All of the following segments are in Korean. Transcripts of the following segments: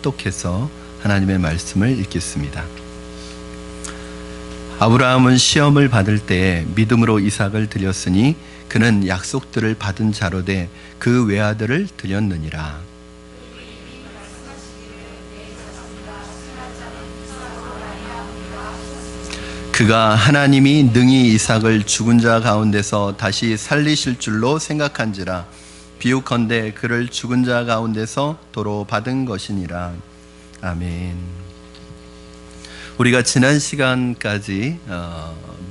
합독해서 하나님의 말씀을 읽겠습니다. 아브라함은 시험을 받을 때에 믿음으로 이삭을 드렸으니 그는 약속들을 받은 자로 돼 그 외아들을 드렸느니라. 그가 하나님이 능히 이삭을 죽은 자 가운데서 다시 살리실 줄로 생각한지라. 비유컨대 그를 죽은 자 가운데서 도로 받은 것이니라. 아멘. 우리가 지난 시간까지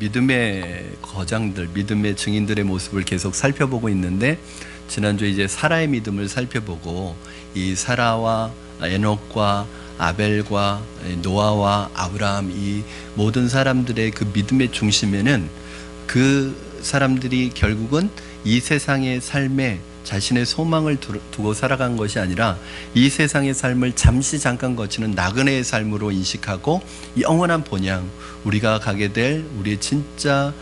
믿음의 거장들, 믿음의 증인들의 모습을 계속 살펴보고 있는데, 지난주에 이제 사라의 믿음을 살펴보고, 이 사라와 에녹과 아벨과 노아와 아브라함, 이 모든 사람들의 그 믿음의 중심에는 그 사람들이 결국은 이 세상의 삶에 자신의 소망을 두고 살아간 것이 아니라 이 세상의 삶을 잠깐 거치는 나그네의 삶으로 인식하고 영원한 본향, 우리가 가게 될 우리의 진짜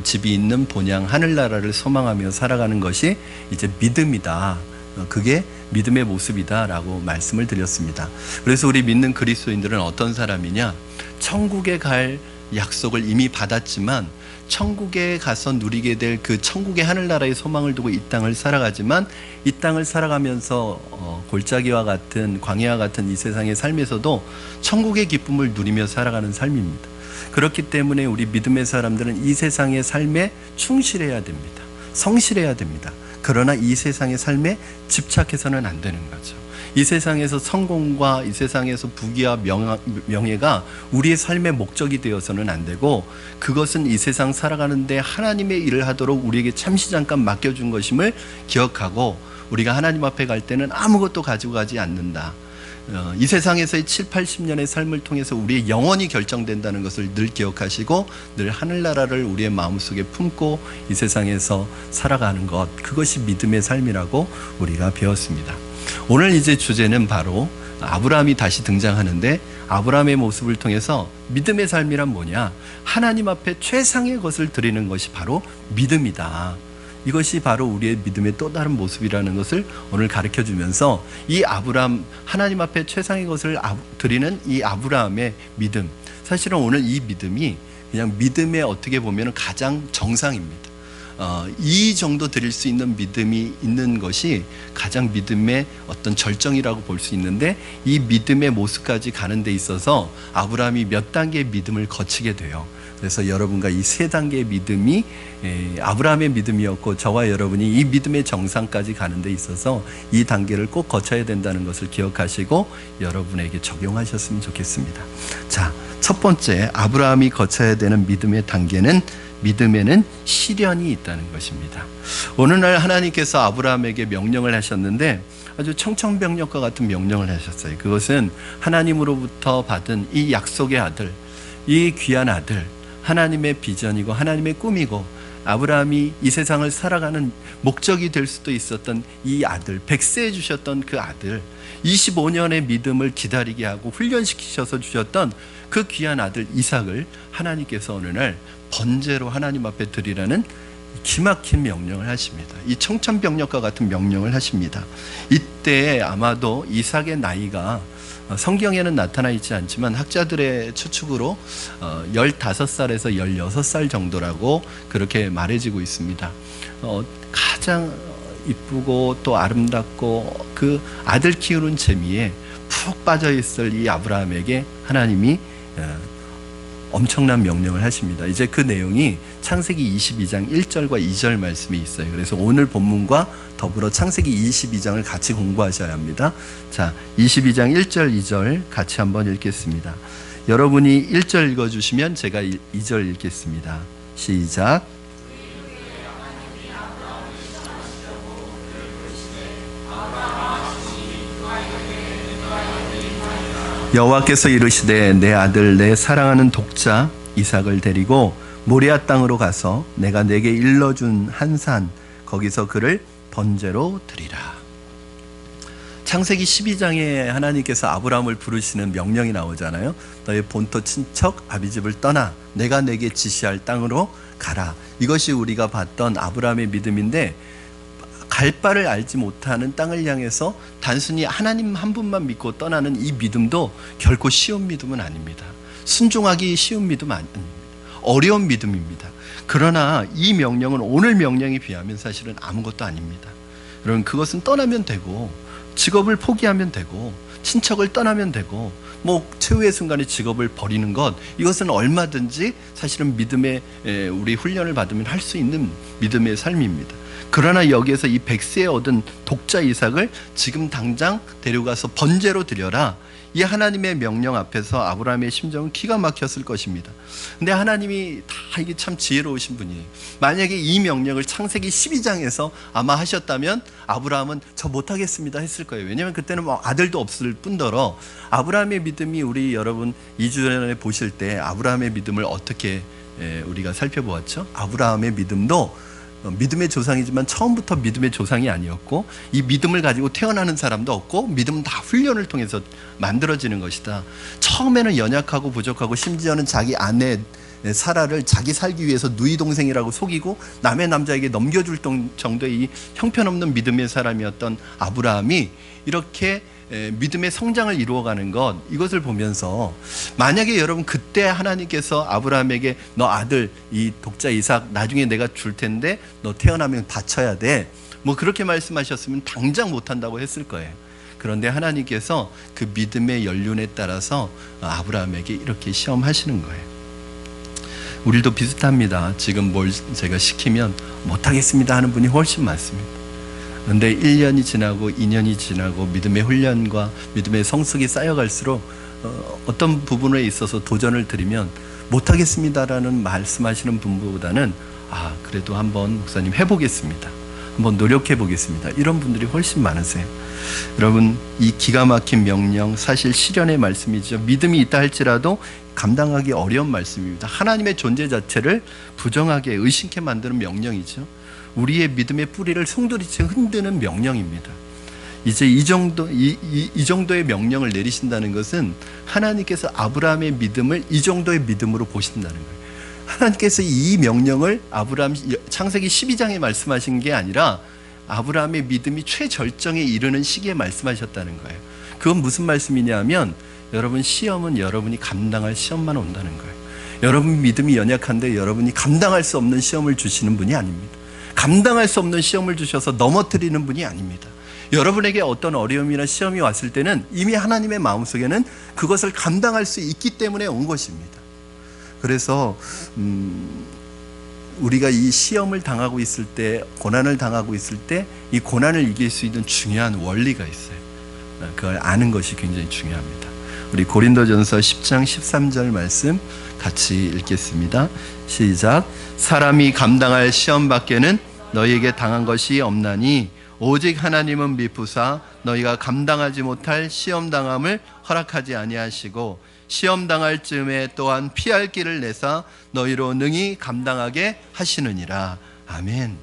집이 있는 본향 하늘나라를 소망하며 살아가는 것이 이제 믿음이다. 그게 믿음의 모습이다 라고 말씀을 드렸습니다. 그래서 우리 믿는 그리스도인들은 어떤 사람이냐, 천국에 갈 약속을 이미 받았지만 천국에 가서 누리게 될 그 천국의 하늘나라의 소망을 두고 이 땅을 살아가지만, 이 땅을 살아가면서 골짜기와 같은 광야와 같은 이 세상의 삶에서도 천국의 기쁨을 누리며 살아가는 삶입니다. 그렇기 때문에 우리 믿음의 사람들은 이 세상의 삶에 충실해야 됩니다. 성실해야 됩니다. 그러나 이 세상의 삶에 집착해서는 안 되는 거죠. 이 세상에서 성공과 이 세상에서 부귀와 명예가 우리의 삶의 목적이 되어서는 안 되고, 그것은 이 세상 살아가는데 하나님의 일을 하도록 우리에게 잠깐 맡겨준 것임을 기억하고, 우리가 하나님 앞에 갈 때는 아무것도 가지고 가지 않는다. 이 세상에서의 7, 80년의 삶을 통해서 우리의 영혼이 결정된다는 것을 늘 기억하시고, 늘 하늘나라를 우리의 마음속에 품고 이 세상에서 살아가는 것, 그것이 믿음의 삶이라고 우리가 배웠습니다. 오늘 이제 주제는 바로 아브라함이 다시 등장하는데, 아브라함의 모습을 통해서 믿음의 삶이란 뭐냐, 하나님 앞에 최상의 것을 드리는 것이 바로 믿음이다. 이것이 바로 우리의 믿음의 또 다른 모습이라는 것을 오늘 가르쳐 주면서, 이 아브라함, 하나님 앞에 최상의 것을 드리는 이 아브라함의 믿음, 사실은 오늘 이 믿음이 그냥 믿음의 어떻게 보면 가장 정상입니다. 이 정도 드릴 수 있는 믿음이 있는 것이 가장 믿음의 어떤 절정이라고 볼 수 있는데, 이 믿음의 모습까지 가는 데 있어서 아브라함이 몇 단계의 믿음을 거치게 돼요. 그래서 여러분과 이 세 단계의 믿음이 아브라함의 믿음이었고, 저와 여러분이 이 믿음의 정상까지 가는 데 있어서 이 단계를 꼭 거쳐야 된다는 것을 기억하시고 여러분에게 적용하셨으면 좋겠습니다. 자, 첫 번째 아브라함이 거쳐야 되는 믿음의 단계는, 믿음에는 시련이 있다는 것입니다. 어느 날 하나님께서 아브라함에게 명령을 하셨는데 아주 청천벽력과 같은 명령을 하셨어요. 그것은 하나님으로부터 받은 이 약속의 아들, 이 귀한 아들, 하나님의 비전이고 하나님의 꿈이고, 아브라함이 이 세상을 살아가는 목적이 될 수도 있었던 이 아들, 백세해 주셨던 그 아들, 25년의 믿음을 기다리게 하고 훈련시키셔서 주셨던 그 귀한 아들 이삭을 하나님께서 어느 날 번제로 하나님 앞에 드리라는 기막힌 명령을 하십니다. 이 청천벽력과 같은 명령을 하십니다. 이때 아마도 이삭의 나이가 성경에는 나타나 있지 않지만 학자들의 추측으로 15살에서 16살 정도라고 그렇게 말해지고 있습니다. 가장 이쁘고 또 아름답고 그 아들 키우는 재미에 푹 빠져있을 이 아브라함에게 하나님이 엄청난 명령을 하십니다. 이제 그 내용이 창세기 22장 1절과 2절 말씀이 있어요. 그래서 오늘 본문과 더불어 창세기 22장을 같이 공부하셔야 합니다. 자, 22장 1절 2절 같이 한번 읽겠습니다. 여러분이 1절 읽어주시면 제가 2절 읽겠습니다. 시작. 여호와께서 이르시되 내 아들 내 사랑하는 독자 이삭을 데리고 모리아 땅으로 가서 내가 내게 일러준 한 산 거기서 그를 번제로 드리라. 창세기 12장에 하나님께서 아브라함을 부르시는 명령이 나오잖아요. 너의 본토 친척 아비집을 떠나 내가 내게 지시할 땅으로 가라. 이것이 우리가 봤던 아브라함의 믿음인데, 갈 바를 알지 못하는 땅을 향해서 단순히 하나님 한 분만 믿고 떠나는 이 믿음도 결코 쉬운 믿음은 아닙니다. 순종하기 쉬운 믿음 아닙니다. 어려운 믿음입니다. 그러나 이 명령은 오늘 명령에 비하면 사실은 아무것도 아닙니다. 여러분, 그것은 떠나면 되고, 직업을 포기하면 되고, 친척을 떠나면 되고, 최후의 순간에 직업을 버리는 것, 이것은 얼마든지 사실은 믿음의 우리 훈련을 받으면 할 수 있는 믿음의 삶입니다. 그러나 여기에서 이 100세에 얻은 독자 이삭을 지금 당장 데려가서 번제로 드려라, 이 하나님의 명령 앞에서 아브라함의 심정은 기가 막혔을 것입니다. 근데 하나님이 다 이게 참 지혜로우신 분이에요. 만약에 이 명령을 창세기 12장에서 아마 하셨다면 아브라함은 저 못하겠습니다 했을 거예요. 왜냐하면 그때는 아들도 없을 뿐더러 아브라함의 믿음이 우리 여러분 2주 전에 보실 때 아브라함의 믿음을 어떻게 우리가 살펴보았죠? 아브라함의 믿음도 믿음의 조상이지만 처음부터 믿음의 조상이 아니었고, 이 믿음을 가지고 태어나는 사람도 없고, 믿음은 다 훈련을 통해서 만들어지는 것이다. 처음에는 연약하고 부족하고, 심지어는 자기 아내 사라를 자기 살기 위해서 누이 동생이라고 속이고 남의 남자에게 넘겨줄 정도의 이 형편없는 믿음의 사람이었던 아브라함이 이렇게 믿음의 성장을 이루어가는 것, 이것을 보면서 만약에 여러분 그때 하나님께서 아브라함에게 너 아들 이 독자 이삭 나중에 내가 줄 텐데 너 태어나면 바쳐야 돼, 그렇게 말씀하셨으면 당장 못한다고 했을 거예요. 그런데 하나님께서 그 믿음의 연륜에 따라서 아브라함에게 이렇게 시험하시는 거예요. 우리도 비슷합니다. 지금 뭘 제가 시키면 못하겠습니다 하는 분이 훨씬 많습니다. 그런데 1년이 지나고 2년이 지나고 믿음의 훈련과 믿음의 성숙이 쌓여갈수록 어떤 부분에 있어서 도전을 드리면 못하겠습니다라는 말씀하시는 분보다는 그래도 한번 목사님 해보겠습니다, 한번 노력해 보겠습니다, 이런 분들이 훨씬 많으세요. 여러분, 이 기가 막힌 명령, 사실 실현의 말씀이죠. 믿음이 있다 할지라도 감당하기 어려운 말씀입니다. 하나님의 존재 자체를 부정하게 의심케 만드는 명령이죠. 우리의 믿음의 뿌리를 송두리째 흔드는 명령입니다. 이제 이 정도의 명령을 내리신다는 것은 하나님께서 아브라함의 믿음을 이 정도의 믿음으로 보신다는 거예요. 하나님께서 이 명령을 아브라함 창세기 12장에 말씀하신 게 아니라 아브라함의 믿음이 최절정에 이르는 시기에 말씀하셨다는 거예요. 그건 무슨 말씀이냐면, 여러분, 시험은 여러분이 감당할 시험만 온다는 거예요. 여러분 믿음이 연약한데 여러분이 감당할 수 없는 시험을 주시는 분이 아닙니다. 감당할 수 없는 시험을 주셔서 넘어뜨리는 분이 아닙니다. 여러분에게 어떤 어려움이나 시험이 왔을 때는 이미 하나님의 마음속에는 그것을 감당할 수 있기 때문에 온 것입니다. 그래서 우리가 이 시험을 당하고 있을 때, 고난을 당하고 있을 때 이 고난을 이길 수 있는 중요한 원리가 있어요. 그걸 아는 것이 굉장히 중요합니다. 우리 고린도전서 10장 13절 말씀 같이 읽겠습니다. 시작. 사람이 감당할 시험 밖에는 너희에게 당한 것이 없나니 오직 하나님은 미쁘사 너희가 감당하지 못할 시험 당함을 허락하지 아니하시고 시험 당할 즈음에 또한 피할 길을 내사 너희로 능히 감당하게 하시느니라. 아멘.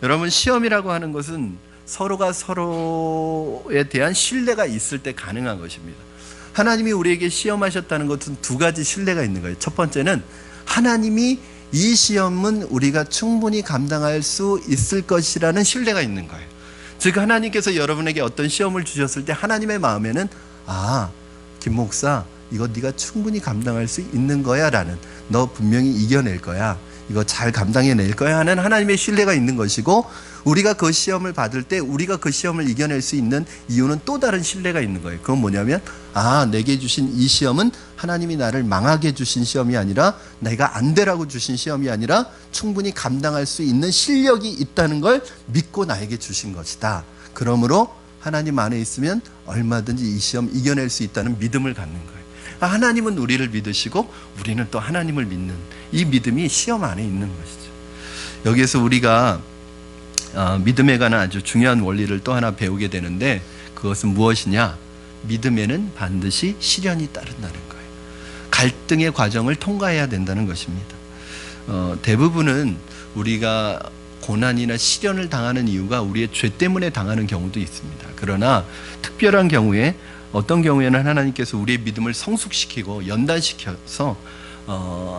여러분, 시험이라고 하는 것은 서로가 서로에 대한 신뢰가 있을 때 가능한 것입니다. 하나님이 우리에게 시험하셨다는 것은 두 가지 신뢰가 있는 거예요. 첫 번째는 하나님이 이 시험은 우리가 충분히 감당할 수 있을 것이라는 신뢰가 있는 거예요. 즉, 하나님께서 여러분에게 어떤 시험을 주셨을 때 하나님의 마음에는 김 목사, 이거 네가 충분히 감당할 수 있는 거야 라는, 너 분명히 이겨낼 거야, 이거 잘 감당해낼 거야 하는 하나님의 신뢰가 있는 것이고, 우리가 그 시험을 받을 때 우리가 그 시험을 이겨낼 수 있는 이유는 또 다른 신뢰가 있는 거예요. 그건 뭐냐면 내게 주신 이 시험은 하나님이 나를 망하게 주신 시험이 아니라, 내가 안 되라고 주신 시험이 아니라 충분히 감당할 수 있는 실력이 있다는 걸 믿고 나에게 주신 것이다. 그러므로 하나님 안에 있으면 얼마든지 이 시험 이겨낼 수 있다는 믿음을 갖는 거예요. 하나님은 우리를 믿으시고 우리는 또 하나님을 믿는 이 믿음이 시험 안에 있는 것이죠. 여기에서 우리가 믿음에 관한 아주 중요한 원리를 또 하나 배우게 되는데, 그것은 무엇이냐? 믿음에는 반드시 시련이 따른다는 거예요. 갈등의 과정을 통과해야 된다는 것입니다. 대부분은 우리가 고난이나 시련을 당하는 이유가 우리의 죄 때문에 당하는 경우도 있습니다. 그러나 특별한 경우에, 어떤 경우에는 하나님께서 우리의 믿음을 성숙시키고 연단시켜서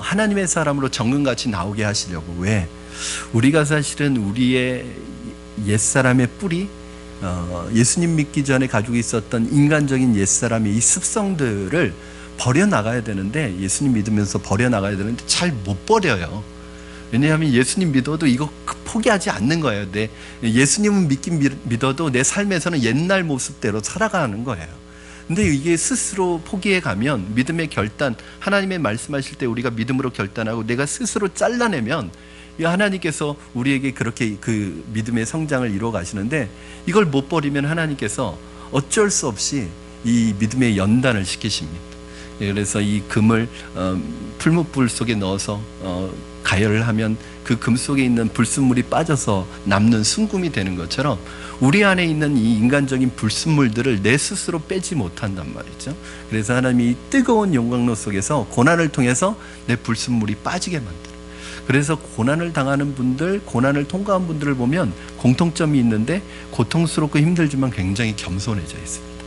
하나님의 사람으로 정금같이 나오게 하시려고. 왜? 우리가 사실은 우리의 옛사람의 뿌리, 예수님 믿기 전에 가지고 있었던 인간적인 옛사람의 이 습성들을 버려나가야 되는데, 예수님 믿으면서 버려나가야 되는데 잘 못 버려요. 왜냐하면 예수님 믿어도 이거 포기하지 않는 거예요. 예수님은 믿긴 믿어도 내 삶에서는 옛날 모습대로 살아가는 거예요. 근데 이게 스스로 포기해 가면, 믿음의 결단, 하나님의 말씀하실 때 우리가 믿음으로 결단하고 내가 스스로 잘라내면 하나님께서 우리에게 그렇게 그 믿음의 성장을 이루어 가시는데, 이걸 못 버리면 하나님께서 어쩔 수 없이 이 믿음의 연단을 시키십니다. 그래서 이 금을 풀무불 속에 넣어서 가열을 하면 그 금 속에 있는 불순물이 빠져서 남는 순금이 되는 것처럼, 우리 안에 있는 이 인간적인 불순물들을 내 스스로 빼지 못한단 말이죠. 그래서 하나님이 뜨거운 용광로 속에서 고난을 통해서 내 불순물이 빠지게 만들어요. 그래서 고난을 당하는 분들, 고난을 통과한 분들을 보면 공통점이 있는데, 고통스럽고 힘들지만 굉장히 겸손해져 있습니다.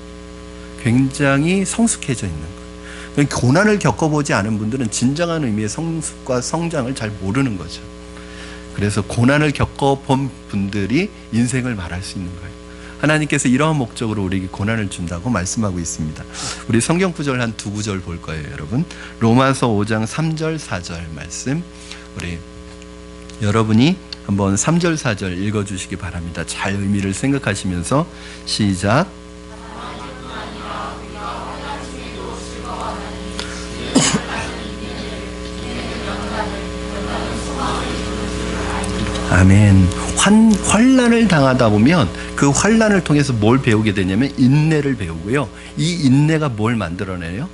굉장히 성숙해져 있는 거예요. 고난을 겪어보지 않은 분들은 진정한 의미의 성숙과 성장을 잘 모르는 거죠. 그래서 고난을 겪어본 분들이 인생을 말할 수 있는 거예요. 하나님께서 이러한 목적으로 우리에게 고난을 준다고 말씀하고 있습니다. 우리 성경 구절 한 두 구절 볼 거예요, 여러분. 로마서 5장 3절 4절 말씀, 우리 여러분이 한번 3절 4절 읽어주시기 바랍니다. 잘 의미를 생각하시면서 시작. 아멘. 환난을 당하다 보면 그 환난을 통해서 뭘 배우게 되냐면 인내를 배우고요. 이 인내가 뭘 만들어내요?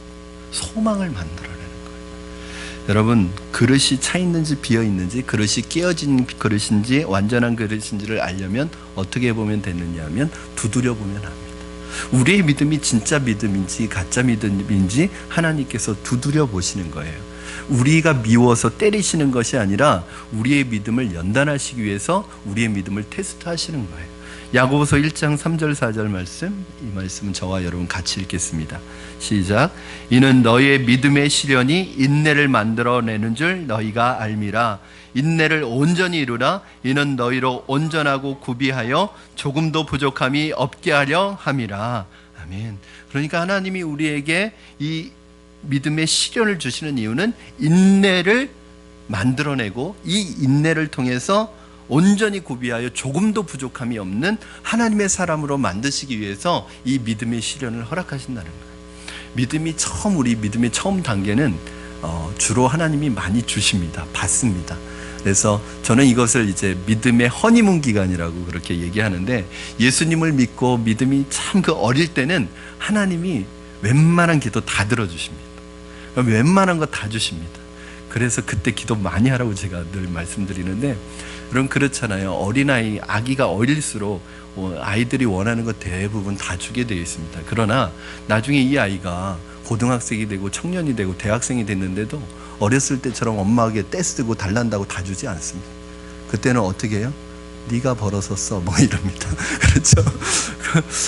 소망을 만들어내는 거예요. 여러분, 그릇이 차 있는지 비어 있는지, 그릇이 깨어진 그릇인지 완전한 그릇인지를 알려면 어떻게 보면 되느냐 하면 두드려 보면 합니다. 우리의 믿음이 진짜 믿음인지 가짜 믿음인지 하나님께서 두드려 보시는 거예요. 우리가 미워서 때리시는 것이 아니라 우리의 믿음을 연단하시기 위해서 우리의 믿음을 테스트하시는 거예요. 야고보서 1장 3절 4절 말씀, 이 말씀은 저와 여러분 같이 읽겠습니다. 시작. 이는 너희의 믿음의 시련이 인내를 만들어내는 줄 너희가 알미라. 인내를 온전히 이루라. 이는 너희로 온전하고 구비하여 조금도 부족함이 없게 하려 함이라. 아멘. 그러니까 하나님이 우리에게 이 믿음의 시련을 주시는 이유는 인내를 만들어내고, 이 인내를 통해서 온전히 구비하여 조금도 부족함이 없는 하나님의 사람으로 만드시기 위해서 이 믿음의 시련을 허락하신다는 거예요. 우리 믿음의 처음 단계는 주로 하나님이 많이 주십니다. 받습니다. 그래서 저는 이것을 이제 믿음의 허니문 기간이라고 그렇게 얘기하는데, 예수님을 믿고 믿음이 참 그 어릴 때는 하나님이 웬만한 기도 다 들어주십니다. 웬만한 거 다 주십니다. 그래서 그때 기도 많이 하라고 제가 늘 말씀드리는데, 그럼 그렇잖아요. 어린아이, 아기가 어릴수록 아이들이 원하는 것 대부분 다 주게 되어 있습니다. 그러나 나중에 이 아이가 고등학생이 되고 청년이 되고 대학생이 됐는데도 어렸을 때처럼 엄마에게 떼쓰고 달란다고 다 주지 않습니다. 그때는 어떻게 해요? 네가 벌어서 써, 뭐 이럽니다. 그렇죠?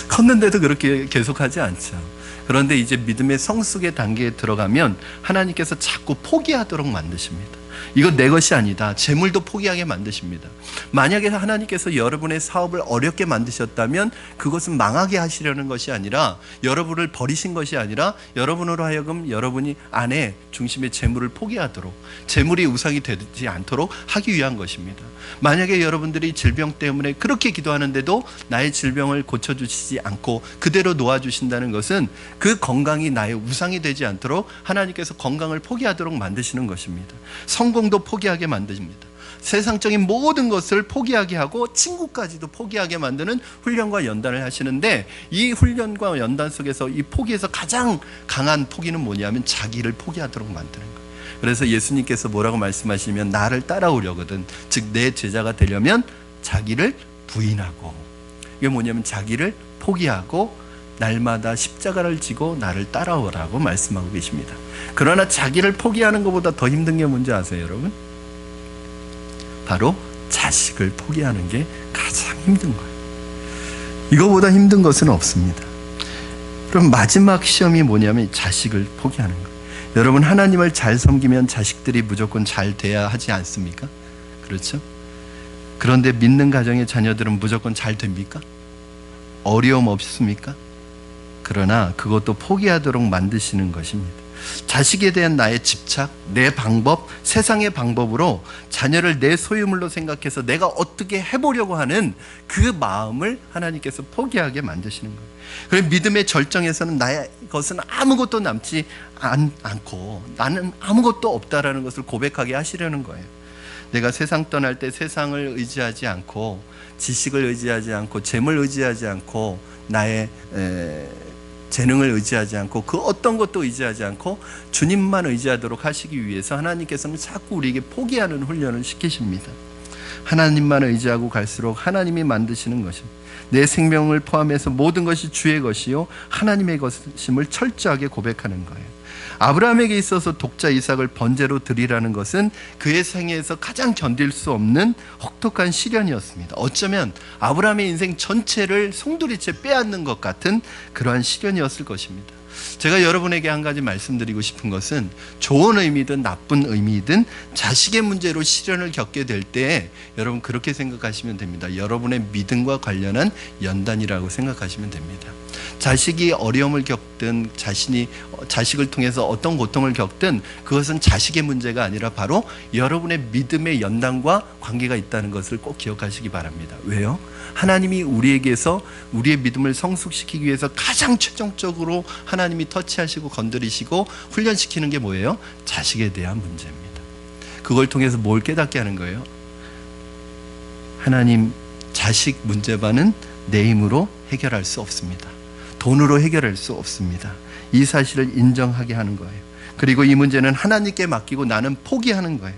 컸는데도 그렇게 계속하지 않죠. 그런데 이제 믿음의 성숙의 단계에 들어가면 하나님께서 자꾸 포기하도록 만드십니다. 이거 내 것이 아니다. 재물도 포기하게 만드십니다. 만약에 하나님께서 여러분의 사업을 어렵게 만드셨다면 그것은 망하게 하시려는 것이 아니라, 여러분을 버리신 것이 아니라 여러분으로 하여금 여러분이 안에 중심의 재물을 포기하도록, 재물이 우상이 되지 않도록 하기 위한 것입니다. 만약에 여러분들이 질병 때문에 그렇게 기도하는데도 나의 질병을 고쳐주시지 않고 그대로 놓아주신다는 것은 그 건강이 나의 우상이 되지 않도록 하나님께서 건강을 포기하도록 만드시는 것입니다. 성공도 포기하게 만드십니다. 세상적인 모든 것을 포기하게 하고 친구까지도 포기하게 만드는 훈련과 연단을 하시는데, 이 훈련과 연단 속에서 이 포기에서 가장 강한 포기는 뭐냐면 자기를 포기하도록 만드는 거예요. 그래서 예수님께서 뭐라고 말씀하시면, 나를 따라오려거든, 즉 내 제자가 되려면 자기를 부인하고, 이게 뭐냐면 자기를 포기하고 날마다 십자가를 지고 나를 따라오라고 말씀하고 계십니다. 그러나 자기를 포기하는 것보다 더 힘든 게 뭔지 아세요, 여러분? 바로 자식을 포기하는 게 가장 힘든 거예요. 이거보다 힘든 것은 없습니다. 그럼 마지막 시험이 뭐냐면 자식을 포기하는 거예요. 여러분, 하나님을 잘 섬기면 자식들이 무조건 잘 돼야 하지 않습니까? 그렇죠? 그런데 믿는 가정의 자녀들은 무조건 잘 됩니까? 어려움 없습니까? 그러나 그것도 포기하도록 만드시는 것입니다. 자식에 대한 나의 집착, 내 방법, 세상의 방법으로 자녀를 내 소유물로 생각해서 내가 어떻게 해보려고 하는 그 마음을 하나님께서 포기하게 만드시는 거예요. 그래서 믿음의 절정에서는 나의 것은 아무것도 남지 않고 나는 아무것도 없다라는 것을 고백하게 하시려는 거예요. 내가 세상 떠날 때 세상을 의지하지 않고 지식을 의지하지 않고 재물 의지하지 않고 나의 재능을 의지하지 않고 그 어떤 것도 의지하지 않고 주님만 의지하도록 하시기 위해서 하나님께서는 자꾸 우리에게 포기하는 훈련을 시키십니다. 하나님만 의지하고 갈수록 하나님이 만드시는 것입니다. 내 생명을 포함해서 모든 것이 주의 것이요 하나님의 것임을 철저하게 고백하는 거예요. 아브라함에게 있어서 독자 이삭을 번제로 드리라는 것은 그의 생애에서 가장 견딜 수 없는 혹독한 시련이었습니다. 어쩌면 아브라함의 인생 전체를 송두리째 빼앗는 것 같은 그러한 시련이었을 것입니다. 제가 여러분에게 한 가지 말씀드리고 싶은 것은 좋은 의미든 나쁜 의미든 자식의 문제로 시련을 겪게 될 때 여러분 그렇게 생각하시면 됩니다. 여러분의 믿음과 관련한 연단이라고 생각하시면 됩니다. 자식이 어려움을 겪든 자식을 통해서 어떤 고통을 겪든 그것은 자식의 문제가 아니라 바로 여러분의 믿음의 연단과 관계가 있다는 것을 꼭 기억하시기 바랍니다. 왜요? 하나님이 우리에게서 우리의 믿음을 성숙시키기 위해서 가장 최종적으로 하나님이 터치하시고 건드리시고 훈련시키는 게 뭐예요? 자식에 대한 문제입니다. 그걸 통해서 뭘 깨닫게 하는 거예요? 하나님, 자식 문제만은 내 힘으로 해결할 수 없습니다. 돈으로 해결할 수 없습니다. 이 사실을 인정하게 하는 거예요. 그리고 이 문제는 하나님께 맡기고 나는 포기하는 거예요.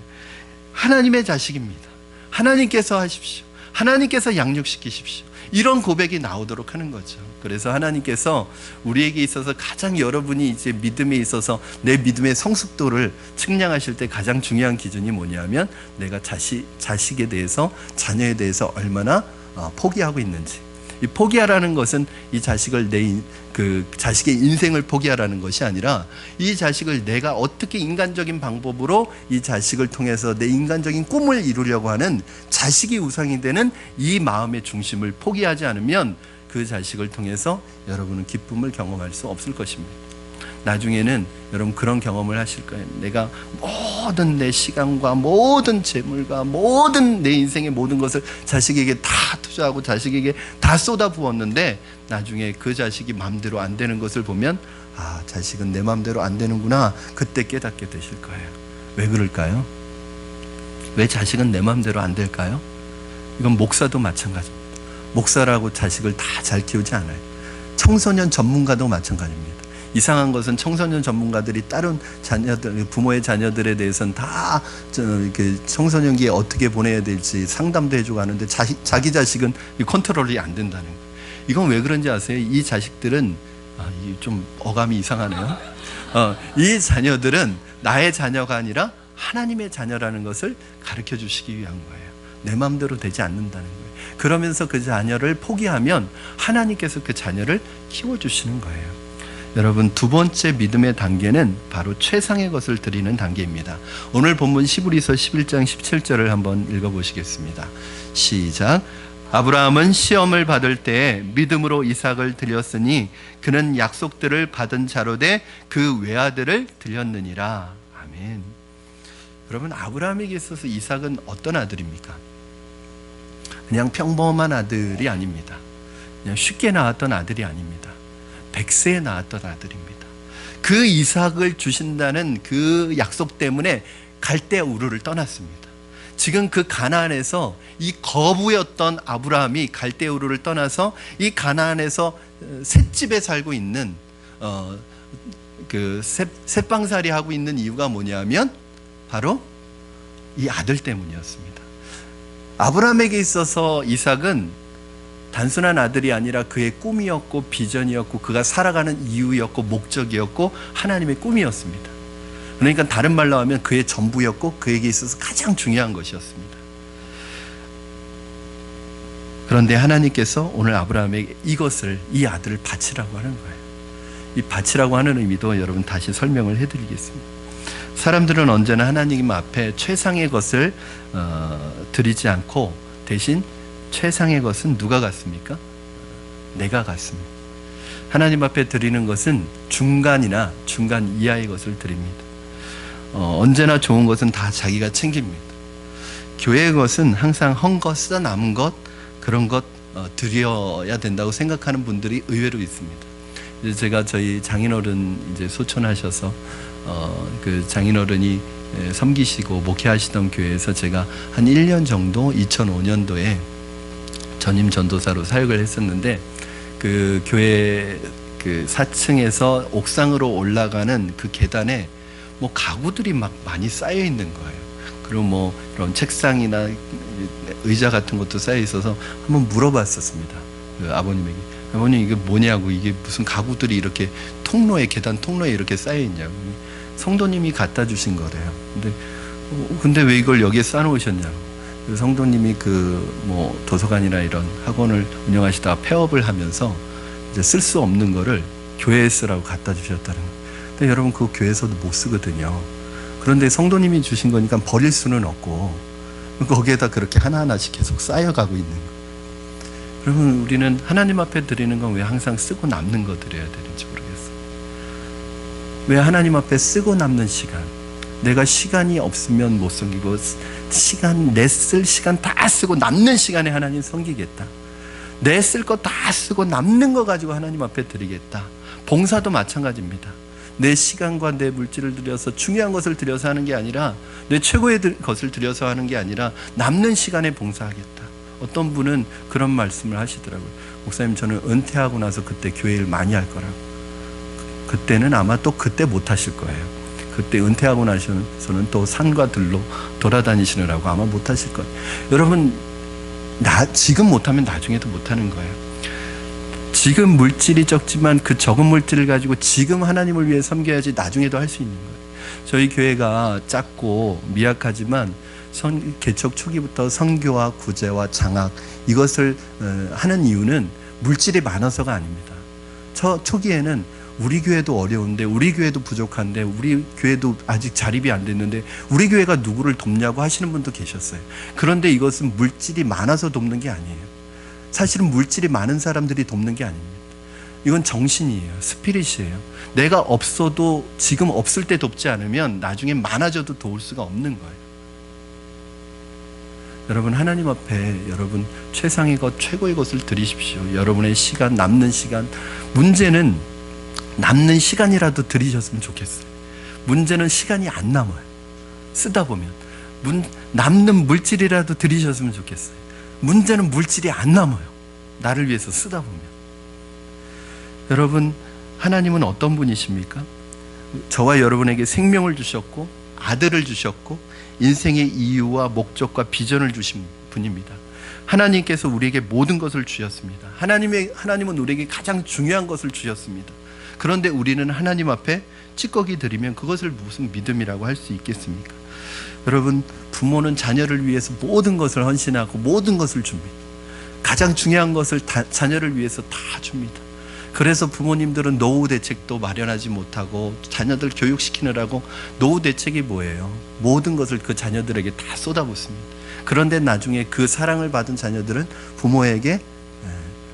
하나님의 자식입니다. 하나님께서 하십시오. 하나님께서 양육시키십시오. 이런 고백이 나오도록 하는 거죠. 그래서 하나님께서 우리에게 있어서 가장 여러분이 이제 믿음에 있어서 내 믿음의 성숙도를 측량하실 때 가장 중요한 기준이 뭐냐면 내가 자식에 대해서 자녀에 대해서 얼마나 포기하고 있는지. 이 포기하라는 것은 이 자식을 자식의 인생을 포기하라는 것이 아니라 이 자식을 내가 어떻게 인간적인 방법으로 이 자식을 통해서 내 인간적인 꿈을 이루려고 하는 자식이 우상이 되는 이 마음의 중심을 포기하지 않으면 그 자식을 통해서 여러분은 기쁨을 경험할 수 없을 것입니다. 나중에는 여러분 그런 경험을 하실 거예요. 내가 모든 내 시간과 모든 재물과 모든 내 인생의 모든 것을 자식에게 다 투자하고 자식에게 다 쏟아부었는데 나중에 그 자식이 마음대로 안 되는 것을 보면 아, 자식은 내 마음대로 안 되는구나. 그때 깨닫게 되실 거예요. 왜 그럴까요? 왜 자식은 내 마음대로 안 될까요? 이건 목사도 마찬가지입니다. 목사라고 자식을 다 잘 키우지 않아요. 청소년 전문가도 마찬가지입니다. 이상한 것은 청소년 전문가들이 다른 자녀들, 부모의 자녀들에 대해서는 다 청소년기에 어떻게 보내야 될지 상담도 해주고 하는데 자기 자식은 컨트롤이 안 된다는 거예요. 이건 왜 그런지 아세요? 이 자식들은 좀 어감이 이상하네요. 이 자녀들은 나의 자녀가 아니라 하나님의 자녀라는 것을 가르쳐 주시기 위한 거예요. 내 마음대로 되지 않는다는 거예요. 그러면서 그 자녀를 포기하면 하나님께서 그 자녀를 키워주시는 거예요. 여러분, 두 번째 믿음의 단계는 바로 최상의 것을 드리는 단계입니다. 오늘 본문 히브리서 11장 17절을 한번 읽어보시겠습니다. 시작. 아브라함은 시험을 받을 때 믿음으로 이삭을 드렸으니 그는 약속들을 받은 자로 돼 그 외아들을 드렸느니라. 아멘. 여러분, 아브라함에게 있어서 이삭은 어떤 아들입니까? 그냥 평범한 아들이 아닙니다. 그냥 쉽게 낳았던 아들이 아닙니다. 100세에 낳았던 아들입니다. 그 이삭을 주신다는 그 약속 때문에 갈대 우르를 떠났습니다. 지금 그 가나안에서 이 거부였던 아브라함이 갈대 우르를 떠나서 이 가나안에서 셋집에 살고 있는 그 셋방살이 하고 있는 이유가 뭐냐면 바로 이 아들 때문이었습니다. 아브라함에게 있어서 이삭은 단순한 아들이 아니라 그의 꿈이었고 비전이었고 그가 살아가는 이유였고 목적이었고 하나님의 꿈이었습니다. 그러니까 다른 말로 하면 그의 전부였고 그에게 있어서 가장 중요한 것이었습니다. 그런데 하나님께서 오늘 아브라함에게 이 아들을 바치라고 하는 거예요. 이 바치라고 하는 의미도 여러분 다시 설명을 해드리겠습니다. 사람들은 언제나 하나님 앞에 최상의 것을 드리지 않고 대신 최상의 것은 누가 갖습니까? 내가 갖습니다. 하나님 앞에 드리는 것은 중간이나 중간 이하의 것을 드립니다. 언제나 좋은 것은 다 자기가 챙깁니다. 교회의 것은 항상 헌 것, 쓰다 남은 것, 그런 것 드려야 된다고 생각하는 분들이 의외로 있습니다. 이제 제가 저희 장인어른 이제 소천하셔서 그 장인어른이 섬기시고 목회하시던 교회에서 제가 한 1년 정도 2005년도에 전임 전도사로 사역을 했었는데, 그 교회 그 4층에서 옥상으로 올라가는 그 계단에 뭐 가구들이 막 많이 쌓여 있는 거예요. 그리고 뭐 이런 책상이나 의자 같은 것도 쌓여 있어서 한번 물어봤었습니다. 그 아버님에게. 아버님 이게 뭐냐고, 이게 무슨 가구들이 이렇게 통로에, 계단 통로에 이렇게 쌓여 있냐고. 성도님이 갖다 주신 거래요. 근데 왜 이걸 여기에 쌓아놓으셨냐고. 그 성도님이 그 뭐 도서관이나 이런 학원을 운영하시다가 폐업을 하면서 이제 쓸 수 없는 거를 교회에 쓰라고 갖다 주셨다는 거예요. 근데 여러분 그 교회에서도 못 쓰거든요. 그런데 성도님이 주신 거니까 버릴 수는 없고 거기에다 그렇게 하나하나씩 계속 쌓여가고 있는 거예요. 그러면 우리는 하나님 앞에 드리는 건 왜 항상 쓰고 남는 거 드려야 되는지 모르겠어요. 왜 하나님 앞에 쓰고 남는 시간, 내가 시간이 없으면 못 섬기고 시간, 내 쓸 시간 다 쓰고 남는 시간에 하나님 섬기겠다. 내 쓸 거 다 쓰고 남는 거 가지고 하나님 앞에 드리겠다. 봉사도 마찬가지입니다. 내 시간과 내 물질을 들여서 중요한 것을 들여서 하는 게 아니라, 내 최고의 것을 들여서 하는 게 아니라 남는 시간에 봉사하겠다. 어떤 분은 그런 말씀을 하시더라고요. 목사님, 저는 은퇴하고 나서 그때 교회 일 많이 할 거라고. 그때는 아마 또 그때 못 하실 거예요. 그때 은퇴하고 나서는 또 산과 들로 돌아다니시느라고 아마 못 하실 거예요. 여러분, 지금 못하면 나중에도 못하는 거예요. 지금 물질이 적지만 그 적은 물질을 가지고 지금 하나님을 위해 섬겨야지 나중에도 할 수 있는 거예요. 저희 교회가 작고 미약하지만 개척 초기부터 선교와 구제와 장학, 이것을 하는 이유는 물질이 많아서가 아닙니다. 초기에는 우리 교회도 어려운데, 우리 교회도 부족한데, 우리 교회도 아직 자립이 안 됐는데 우리 교회가 누구를 돕냐고 하시는 분도 계셨어요. 그런데 이것은 물질이 많아서 돕는 게 아니에요. 사실은 물질이 많은 사람들이 돕는 게 아닙니다. 이건 정신이에요. 스피릿이에요. 내가 없어도, 지금 없을 때 돕지 않으면 나중에 많아져도 도울 수가 없는 거예요. 여러분, 하나님 앞에 여러분 최상의 것, 최고의 것을 드리십시오. 여러분의 시간, 남는 시간. 문제는 남는 시간이라도 드리셨으면 좋겠어요. 문제는 시간이 안 남아요. 쓰다 보면 남는 물질이라도 드리셨으면 좋겠어요. 문제는 물질이 안 남아요. 나를 위해서 쓰다 보면. 여러분, 하나님은 어떤 분이십니까? 저와 여러분에게 생명을 주셨고 아들을 주셨고 인생의 이유와 목적과 비전을 주신 분입니다. 하나님께서 우리에게 모든 것을 주셨습니다. 하나님은 우리에게 가장 중요한 것을 주셨습니다. 그런데 우리는 하나님 앞에 찌꺼기 드리면 그것을 무슨 믿음이라고 할 수 있겠습니까? 여러분, 부모는 자녀를 위해서 모든 것을 헌신하고 모든 것을 줍니다. 가장 중요한 것을 자녀를 위해서 다 줍니다. 그래서 부모님들은 노후 대책도 마련하지 못하고 자녀들 교육시키느라고 노후 대책이 뭐예요? 모든 것을 그 자녀들에게 다 쏟아붓습니다. 그런데 나중에 그 사랑을 받은 자녀들은 부모에게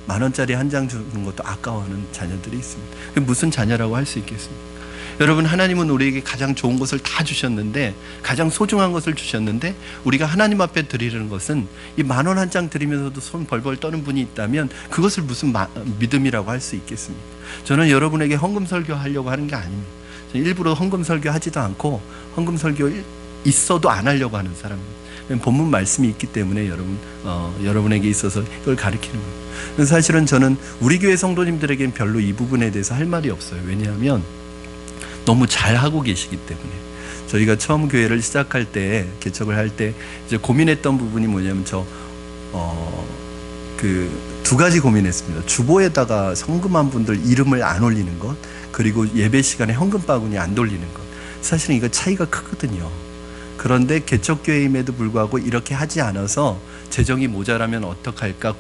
10,000원짜리 한 장 주는 것도 아까워하는 자녀들이 있습니다. 무슨 자녀라고 할 수 있겠습니까? 여러분, 하나님은 우리에게 가장 좋은 것을 다 주셨는데, 가장 소중한 것을 주셨는데, 우리가 하나님 앞에 드리는 것은 이 10,000원 한 장 드리면서도 손 벌벌 떠는 분이 있다면 그것을 무슨 믿음이라고 할 수 있겠습니까? 저는 여러분에게 헌금 설교하려고 하는 게 아닙니다. 저는 일부러 헌금 설교하지도 않고 헌금 설교 있어도 안 하려고 하는 사람입니다. 본문 말씀이 있기 때문에 여러분에게 있어서 이걸 가르치는 거예요. 사실은 저는 우리 교회 성도님들에게는 별로 이 부분에 대해서 할 말이 없어요. 왜냐하면 너무 잘하고 계시기 때문에. 저희가 처음 교회를 시작할 때, 개척을 할 때 이제 고민했던 부분이 뭐냐면 그 2가지 고민했습니다. 주보에다가 성금한 분들 이름을 안 올리는 것, 그리고 예배 시간에 헌금 바구니 안 돌리는 것. 사실은 이거 차이가 크거든요. 그런데 개척교회임에도 불구하고 이렇게 하지 않아서 재정이 모자라면 어떡할까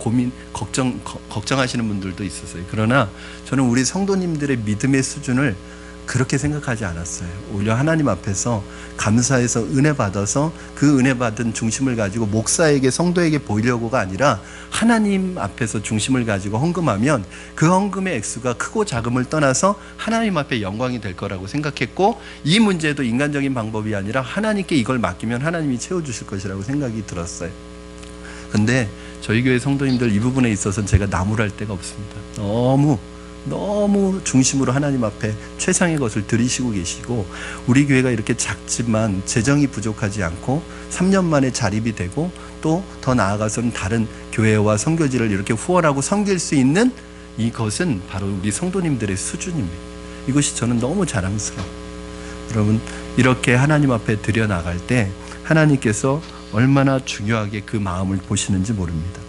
걱정하시는 분들도 있었어요. 그러나 저는 우리 성도님들의 믿음의 수준을 그렇게 생각하지 않았어요. 오히려 하나님 앞에서 감사해서 은혜 받아서 그 은혜 받은 중심을 가지고 목사에게 성도에게 보이려고가 아니라 하나님 앞에서 중심을 가지고 헌금하면 그 헌금의 액수가 크고 작음을 떠나서 하나님 앞에 영광이 될 거라고 생각했고, 이 문제도 인간적인 방법이 아니라 하나님께 이걸 맡기면 하나님이 채워주실 것이라고 생각이 들었어요. 근데 저희 교회 성도님들 이 부분에 있어서는 제가 나무랄 데가 없습니다. 너무 중심으로 하나님 앞에 최상의 것을 드리시고 계시고, 우리 교회가 이렇게 작지만 재정이 부족하지 않고 3년 만에 자립이 되고 또 더 나아가서는 다른 교회와 선교지를 이렇게 후원하고 섬길 수 있는 이것은 바로 우리 성도님들의 수준입니다. 이것이 저는 너무 자랑스러워요. 여러분, 이렇게 하나님 앞에 드려 나갈 때 하나님께서 얼마나 중요하게 그 마음을 보시는지 모릅니다.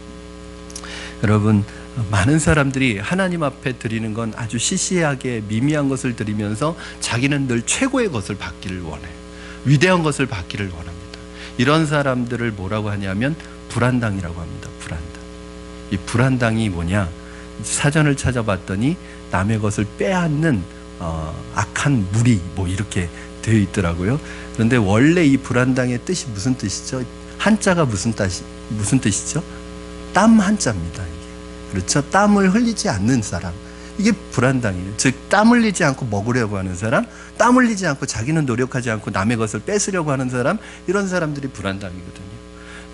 여러분, 많은 사람들이 하나님 앞에 드리는 건 아주 시시하게 미미한 것을 드리면서 자기는 늘 최고의 것을 받기를 원해요. 위대한 것을 받기를 원합니다. 이런 사람들을 뭐라고 하냐면 불안당이라고 합니다. 불안당. 이 불안당이 뭐냐? 사전을 찾아봤더니 남의 것을 빼앗는 악한 무리 뭐 이렇게 되어 있더라고요. 그런데 원래 이 불안당의 뜻이 무슨 뜻이죠? 한자가 무슨 뜻이죠? 땀 한자입니다. 그렇죠? 땀을 흘리지 않는 사람, 이게 불안당이에요. 즉 땀 흘리지 않고 먹으려고 하는 사람, 땀 흘리지 않고 자기는 노력하지 않고 남의 것을 뺏으려고 하는 사람, 이런 사람들이 불안당이거든요.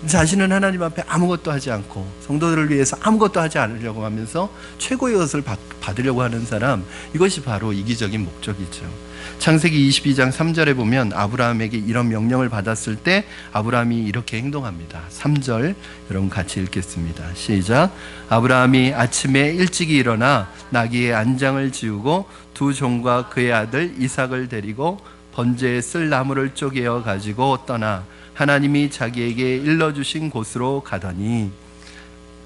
자신은 하나님 앞에 아무것도 하지 않고 성도들을 위해서 아무것도 하지 않으려고 하면서 최고의 것을 받으려고 하는 사람, 이것이 바로 이기적인 목적이죠. 창세기 22장 3절에 보면 아브라함에게 이런 명령을 받았을 때 아브라함이 이렇게 행동합니다. 3절 여러분 같이 읽겠습니다. 시작. 아브라함이 아침에 일찍이 일어나 나귀의 안장을 지우고 두 종과 그의 아들 이삭을 데리고 번제에 쓸 나무를 쪼개어 가지고 떠나 하나님이 자기에게 일러주신 곳으로 가더니,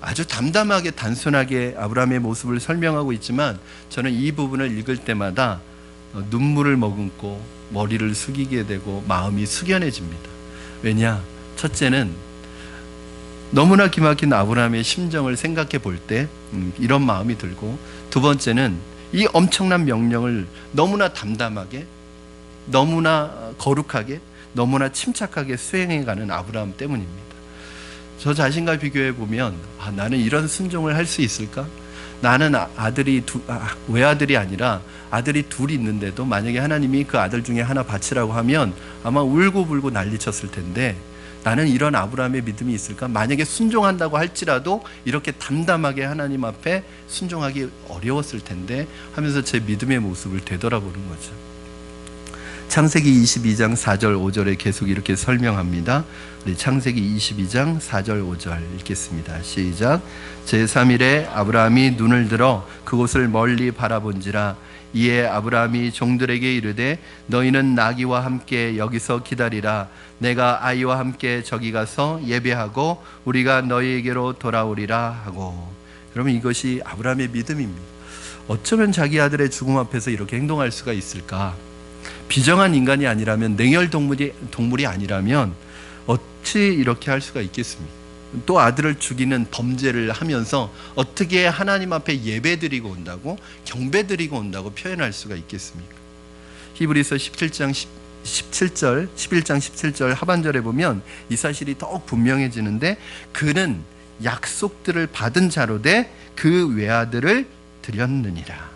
아주 담담하게 단순하게 아브라함의 모습을 설명하고 있지만 저는 이 부분을 읽을 때마다 눈물을 머금고 머리를 숙이게 되고 마음이 숙연해집니다. 왜냐? 첫째는 너무나 기막힌 아브라함의 심정을 생각해 볼 때 이런 마음이 들고, 두 번째는 이 엄청난 명령을 너무나 담담하게, 너무나 거룩하게, 너무나 침착하게 수행해가는 아브라함 때문입니다. 저 자신과 비교해 보면 나는 이런 순종을 할 수 있을까? 나는 외아들이 아니라 아들이 둘이 있는데도 만약에 하나님이 그 아들 중에 하나 바치라고 하면 아마 울고불고 난리쳤을 텐데, 나는 이런 아브라함의 믿음이 있을까? 만약에 순종한다고 할지라도 이렇게 담담하게 하나님 앞에 순종하기 어려웠을 텐데 하면서 제 믿음의 모습을 되돌아보는 거죠. 창세기 22장 4절 5절에 계속 이렇게 설명합니다. 우리 창세기 22장 4절 5절 읽겠습니다. 시작. 제3일에 아브라함이 눈을 들어 그곳을 멀리 바라본지라. 이에 아브라함이 종들에게 이르되 너희는 나귀와 함께 여기서 기다리라. 내가 아이와 함께 저기 가서 예배하고 우리가 너희에게로 돌아오리라 하고. 그러면 이것이 아브라함의 믿음입니다. 어쩌면 자기 아들의 죽음 앞에서 이렇게 행동할 수가 있을까? 비정한 인간이 아니라면, 냉혈 동물이 아니라면 어찌 이렇게 할 수가 있겠습니까? 또 아들을 죽이는 범죄를 하면서 어떻게 하나님 앞에 예배드리고 온다고, 경배드리고 온다고 표현할 수가 있겠습니까? 히브리서 11장 17절 하반절에 보면 이 사실이 더욱 분명해지는데, 그는 약속들을 받은 자로 돼 그 외아들을 드렸느니라.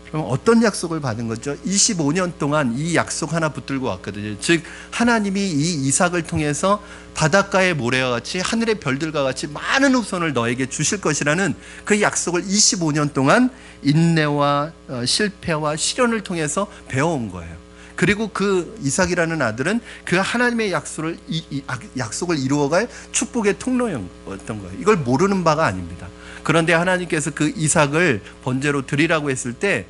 그럼 어떤 약속을 받은 거죠? 25년 동안 이 약속 하나 붙들고 왔거든요. 즉 하나님이 이 이삭을 통해서 바닷가의 모래와 같이 하늘의 별들과 같이 많은 후손을 너에게 주실 것이라는 그 약속을 25년 동안 인내와 실패와 시련을 통해서 배워온 거예요. 그리고 그 이삭이라는 아들은 그 하나님의 약속을 이루어갈 축복의 통로였던 거예요. 이걸 모르는 바가 아닙니다. 그런데 하나님께서 그 이삭을 번제로 드리라고 했을 때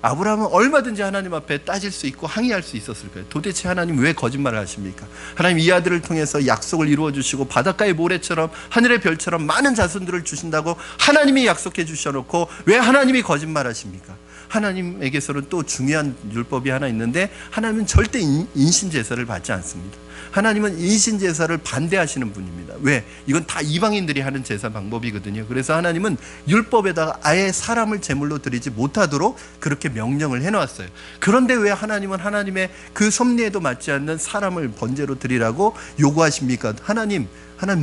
아브라함은 얼마든지 하나님 앞에 따질 수 있고 항의할 수 있었을 거예요. 도대체 하나님 왜 거짓말을 하십니까? 하나님 이 아들을 통해서 약속을 이루어 주시고 바닷가의 모래처럼 하늘의 별처럼 많은 자손들을 주신다고 하나님이 약속해 주셔놓고 왜 하나님이 거짓말하십니까? 하나님에게서는 또 중요한 율법이 하나 있는데 하나님은 절대 인신제사를 받지 않습니다. 하나님은 인신제사를 반대하시는 분입니다. 왜? 이건 다 이방인들이 하는 제사 방법이거든요. 그래서 하나님은 율법에다가 아예 사람을 제물로 드리지 못하도록 그렇게 명령을 해놓았어요. 그런데 왜 하나님은 하나님의 그 섭리에도 맞지 않는 사람을 번제로 드리라고 요구하십니까? 하나님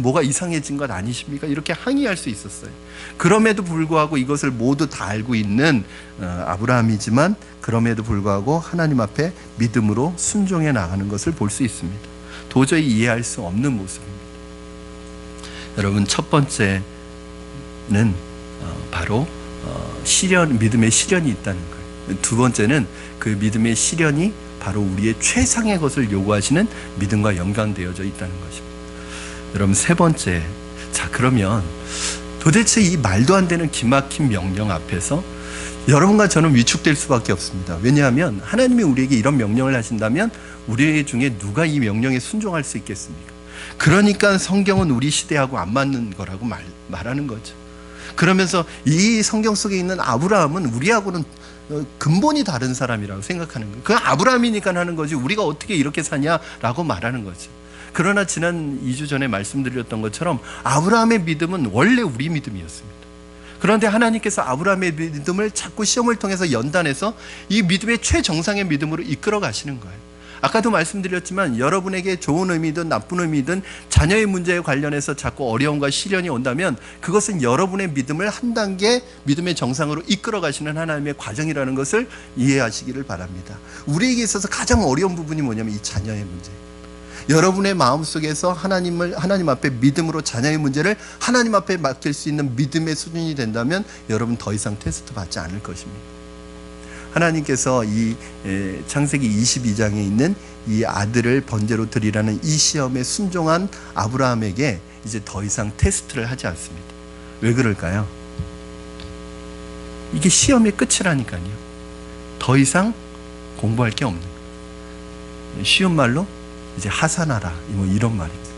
뭐가 이상해진 것 아니십니까? 이렇게 항의할 수 있었어요. 그럼에도 불구하고 이것을 모두 다 알고 있는 아브라함이지만 그럼에도 불구하고 하나님 앞에 믿음으로 순종해 나가는 것을 볼 수 있습니다. 도저히 이해할 수 없는 모습입니다. 여러분, 첫 번째는 바로 믿음의 시련이 있다는 거예요. 두 번째는 그 믿음의 시련이 바로 우리의 최상의 것을 요구하시는 믿음과 연관되어져 있다는 것입니다. 여러분, 세 번째, 자 그러면 도대체 이 말도 안 되는 기막힌 명령 앞에서 여러분과 저는 위축될 수밖에 없습니다. 왜냐하면 하나님이 우리에게 이런 명령을 하신다면 우리 중에 누가 이 명령에 순종할 수 있겠습니까? 그러니까 성경은 우리 시대하고 안 맞는 거라고 말하는 거죠. 그러면서 이 성경 속에 있는 아브라함은 우리하고는 근본이 다른 사람이라고 생각하는 거예요. 그 아브라함이니까 하는 거지 우리가 어떻게 이렇게 사냐라고 말하는 거죠. 그러나 지난 2주 전에 말씀드렸던 것처럼 아브라함의 믿음은 원래 우리 믿음이었습니다. 그런데 하나님께서 아브라함의 믿음을 자꾸 시험을 통해서 연단해서 이 믿음의 최정상의 믿음으로 이끌어 가시는 거예요. 아까도 말씀드렸지만 여러분에게 좋은 의미든 나쁜 의미든 자녀의 문제에 관련해서 자꾸 어려움과 시련이 온다면 그것은 여러분의 믿음을 한 단계 믿음의 정상으로 이끌어 가시는 하나님의 과정이라는 것을 이해하시기를 바랍니다. 우리에게 있어서 가장 어려운 부분이 뭐냐면 이 자녀의 문제. 여러분의 마음속에서 하나님 앞에 믿음으로 자녀의 문제를 하나님 앞에 맡길 수 있는 믿음의 수준이 된다면 여러분 더 이상 테스트 받지 않을 것입니다. 하나님께서 이 창세기 22장에 있는 이 아들을 번제로 드리라는 이 시험에 순종한 아브라함에게 이제 더 이상 테스트를 하지 않습니다. 왜 그럴까요? 이게 시험의 끝이라니까요. 더 이상 공부할 게 없는 거예요. 쉬운 말로 이제 하산하라, 뭐 이런 말입니다.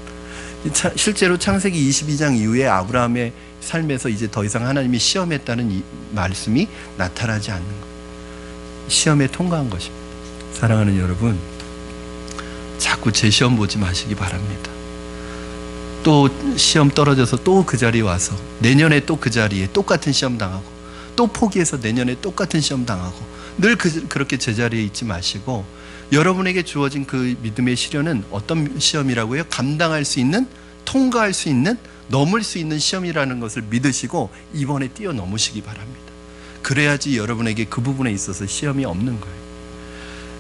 실제로 창세기 22장 이후에 아브라함의 삶에서 이제 더 이상 하나님이 시험했다는 이 말씀이 나타나지 않는 거예요. 시험에 통과한 것입니다. 사랑하는 여러분, 자꾸 제 시험 보지 마시기 바랍니다. 또 시험 떨어져서 또 그 자리에 와서 내년에 또 그 자리에 똑같은 시험 당하고 또 포기해서 내년에 똑같은 시험 당하고 늘 그렇게 제자리에 있지 마시고 여러분에게 주어진 그 믿음의 시련은 어떤 시험이라고요? 감당할 수 있는, 통과할 수 있는, 넘을 수 있는 시험이라는 것을 믿으시고 이번에 뛰어넘으시기 바랍니다. 그래야지 여러분에게 그 부분에 있어서 시험이 없는 거예요.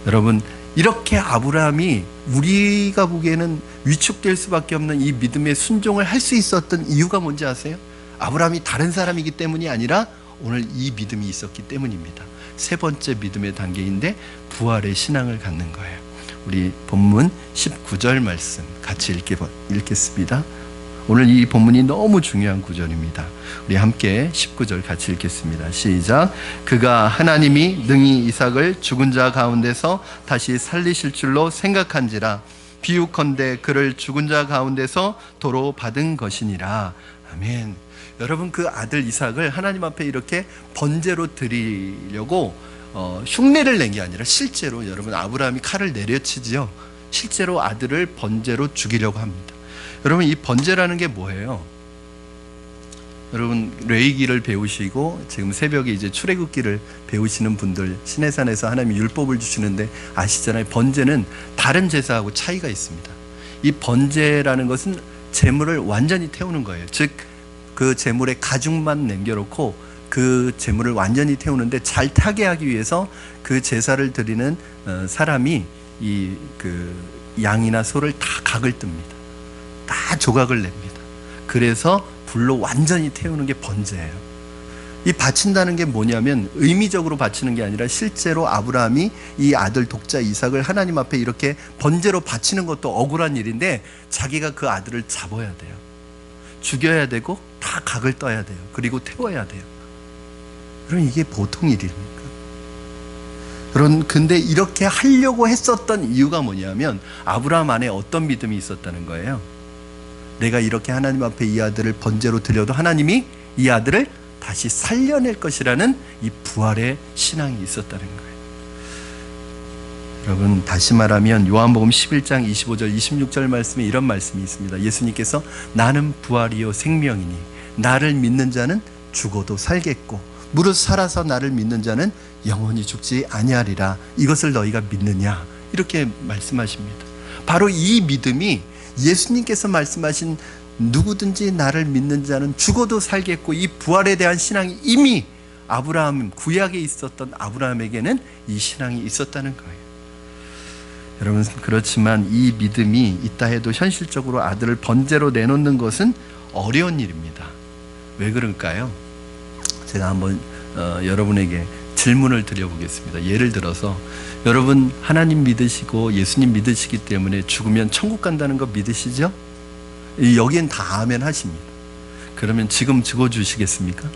여러분, 이렇게 아브라함이 우리가 보기에는 위축될 수밖에 없는 이 믿음의 순종을 할 수 있었던 이유가 뭔지 아세요? 아브라함이 다른 사람이기 때문이 아니라 오늘 이 믿음이 있었기 때문입니다. 세 번째 믿음의 단계인데 부활의 신앙을 갖는 거예요. 우리 본문 19절 말씀 같이 읽겠습니다. 오늘 이 본문이 너무 중요한 구절입니다. 우리 함께 19절 같이 읽겠습니다. 시작. 그가 하나님이 능히 이삭을 죽은 자 가운데서 다시 살리실 줄로 생각한지라 비유컨대 그를 죽은 자 가운데서 도로 받은 것이니라. 아멘. 여러분, 그 아들 이삭을 하나님 앞에 이렇게 번제로 드리려고 흉내를 낸 게 아니라 실제로 여러분 아브라함이 칼을 내려치지요. 실제로 아들을 번제로 죽이려고 합니다. 여러분, 이 번제라는 게 뭐예요? 여러분, 레위기를 배우시고 지금 새벽에 이제 출애굽기를 배우시는 분들, 시내산에서 하나님이 율법을 주시는데 아시잖아요. 번제는 다른 제사하고 차이가 있습니다. 이 번제라는 것은 제물을 완전히 태우는 거예요. 즉 그 제물의 가죽만 남겨놓고 그 제물을 완전히 태우는데 잘 타게 하기 위해서 그 제사를 드리는 사람이 이 그 양이나 소를 다 각을 뜹니다. 다 조각을 냅니다. 그래서 불로 완전히 태우는 게 번제예요. 이 바친다는 게 뭐냐면 의미적으로 바치는 게 아니라 실제로 아브라함이 이 아들 독자 이삭을 하나님 앞에 이렇게 번제로 바치는 것도 억울한 일인데 자기가 그 아들을 잡아야 돼요. 죽여야 되고 다 각을 떠야 돼요. 그리고 태워야 돼요. 그럼 이게 보통 일입니까? 근데 이렇게 하려고 했었던 이유가 뭐냐면 아브라함 안에 어떤 믿음이 있었다는 거예요. 내가 이렇게 하나님 앞에 이 아들을 번제로 드려도 하나님이 이 아들을 다시 살려낼 것이라는 이 부활의 신앙이 있었다는 거예요. 여러분, 다시 말하면 요한복음 11장 25절 26절 말씀에 이런 말씀이 있습니다. 예수님께서 나는 부활이요 생명이니 나를 믿는 자는 죽어도 살겠고 무릇 살아서 나를 믿는 자는 영원히 죽지 아니하리라. 이것을 너희가 믿느냐? 이렇게 말씀하십니다. 바로 이 믿음이 예수님께서 말씀하신 누구든지 나를 믿는 자는 죽어도 살겠고, 이 부활에 대한 신앙이 이미 아브라함, 구약에 있었던 아브라함에게는 이 신앙이 있었다는 거예요. 여러분, 그렇지만 이 믿음이 있다 해도 현실적으로 아들을 번제로 내놓는 것은 어려운 일입니다. 왜 그럴까요? 제가 한번 여러분에게 질문을 드려보겠습니다. 예를 들어서 여러분, 하나님 믿으시고 예수님 믿으시기 때문에 죽으면 천국 간다는 거 믿으시죠? 여기엔 다 아멘 하십니다. 그러면 지금 죽어주시겠습니까?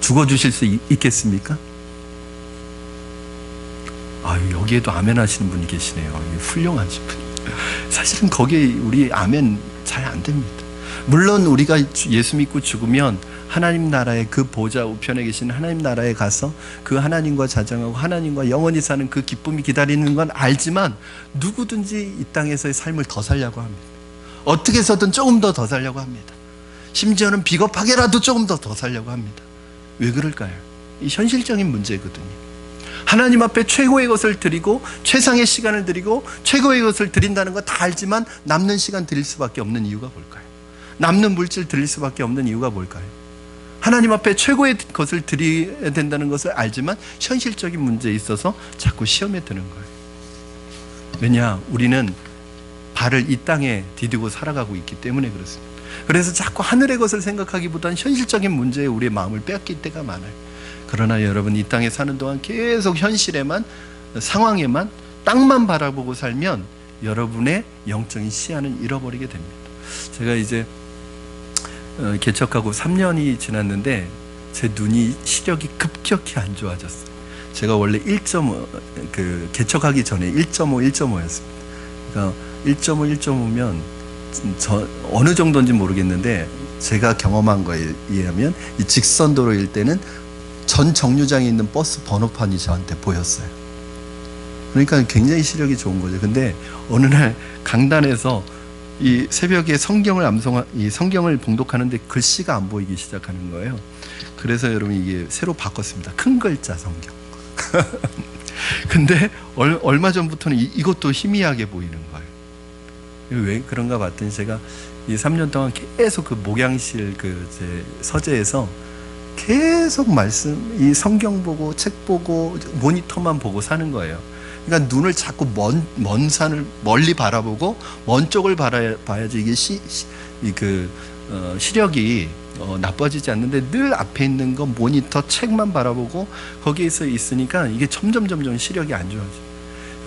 죽어주실 수 있겠습니까? 여기에도 아멘 하시는 분이 계시네요. 훌륭하신 분. 사실은 거기에 우리 아멘 잘 안 됩니다. 물론 우리가 예수 믿고 죽으면 하나님 나라의 그 보좌 우편에 계신 하나님 나라에 가서 그 하나님과 자정하고 하나님과 영원히 사는 그 기쁨이 기다리는 건 알지만, 누구든지 이 땅에서의 삶을 더 살려고 합니다. 어떻게 해서든 조금 더 살려고 합니다. 심지어는 비겁하게라도 조금 더 살려고 합니다. 왜 그럴까요? 이 현실적인 문제거든요. 하나님 앞에 최고의 것을 드리고 최상의 시간을 드리고 최고의 것을 드린다는 거 다 알지만 남는 시간 드릴 수밖에 없는 이유가 뭘까요? 남는 물질 드릴 수밖에 없는 이유가 뭘까요? 하나님 앞에 최고의 것을 드려야 된다는 것을 알지만 현실적인 문제에 있어서 자꾸 시험에 드는 거예요. 왜냐? 우리는 발을 이 땅에 디디고 살아가고 있기 때문에 그렇습니다. 그래서 자꾸 하늘의 것을 생각하기보다는 현실적인 문제에 우리의 마음을 빼앗길 때가 많아요. 그러나 여러분, 이 땅에 사는 동안 계속 현실에만, 상황에만, 땅만 바라보고 살면 여러분의 영적인 시야는 잃어버리게 됩니다. 제가 이제 개척하고 3년이 지났는데 제 눈이 시력이 급격히 안 좋아졌어요. 제가 원래 1.5, 개척하기 전에 1.5, 1.5였습니다. 그러니까 1.5, 1.5면 어느 정도인지 모르겠는데, 제가 경험한 거에 의하면 이 직선도로일 때는 전 정류장에 있는 버스 번호판이 저한테 보였어요. 그러니까 굉장히 시력이 좋은 거죠. 근데 어느 날 강단에서 이 새벽에 이 성경을 봉독하는데 글씨가 안 보이기 시작하는 거예요. 그래서 여러분, 이게 새로 바꿨습니다. 큰 글자 성경. 근데 얼마 전부터는 이것도 희미하게 보이는 거예요. 왜 그런가 봤더니 제가 이 3년 동안 계속 그 목양실 제 서재에서 계속 이 성경 보고 책 보고 모니터만 보고 사는 거예요. 그러니까 눈을 자꾸 먼 산을 멀리 바라보고 먼 쪽을 봐야지 이게 시력이 나빠지지 않는데, 늘 앞에 있는 거 모니터 책만 바라보고 거기에서 있으니까 이게 점점 시력이 안 좋아져요.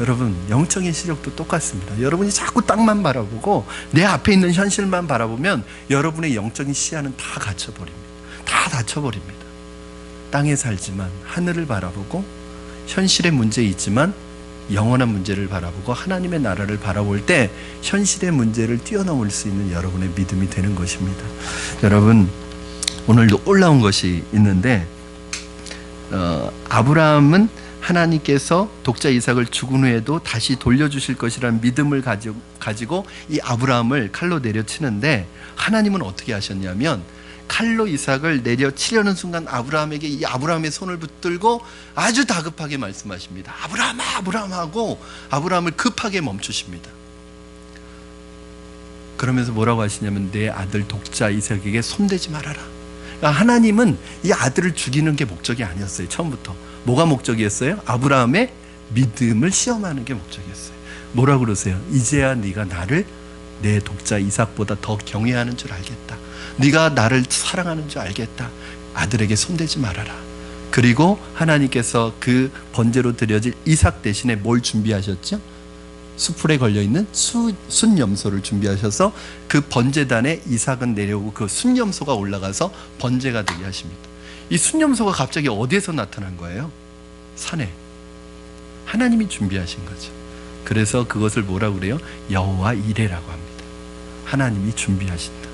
여러분, 영적인 시력도 똑같습니다. 여러분이 자꾸 땅만 바라보고 내 앞에 있는 현실만 바라보면 여러분의 영적인 시야는 다 갇혀버립니다. 다 닫혀버립니다. 땅에 살지만 하늘을 바라보고 현실의 문제 있지만 영원한 문제를 바라보고 하나님의 나라를 바라볼 때 현실의 문제를 뛰어넘을 수 있는 여러분의 믿음이 되는 것입니다. 여러분, 오늘도 올라온 것이 있는데, 아브라함은 하나님께서 독자 이삭을 죽은 후에도 다시 돌려주실 것이라는 믿음을 가지고 이 아브라함을 칼로 내려치는데, 하나님은 어떻게 하셨냐면 칼로 이삭을 내려치려는 순간 아브라함에게 이 아브라함의 손을 붙들고 아주 다급하게 말씀하십니다. 아브라함아, 아브라함 하고 아브라함을 급하게 멈추십니다. 그러면서 뭐라고 하시냐면 내 아들 독자 이삭에게 손대지 말아라. 그러니까 하나님은 이 아들을 죽이는 게 목적이 아니었어요. 처음부터. 뭐가 목적이었어요? 아브라함의 믿음을 시험하는 게 목적이었어요. 뭐라고 그러세요? 이제야 네가 나를 내 독자 이삭보다 더 경외하는 줄 알겠다. 네가 나를 사랑하는 줄 알겠다. 아들에게 손대지 말아라. 그리고 하나님께서 그 번제로 드려질 이삭 대신에 뭘 준비하셨죠? 수풀에 걸려있는 순염소를 준비하셔서 그 번제단에 이삭은 내려오고 그 순염소가 올라가서 번제가 되게 하십니다. 이 순염소가 갑자기 어디에서 나타난 거예요? 산에. 하나님이 준비하신 거죠. 그래서 그것을 뭐라고 그래요? 여호와 이레라고 합니다. 하나님이 준비하신다.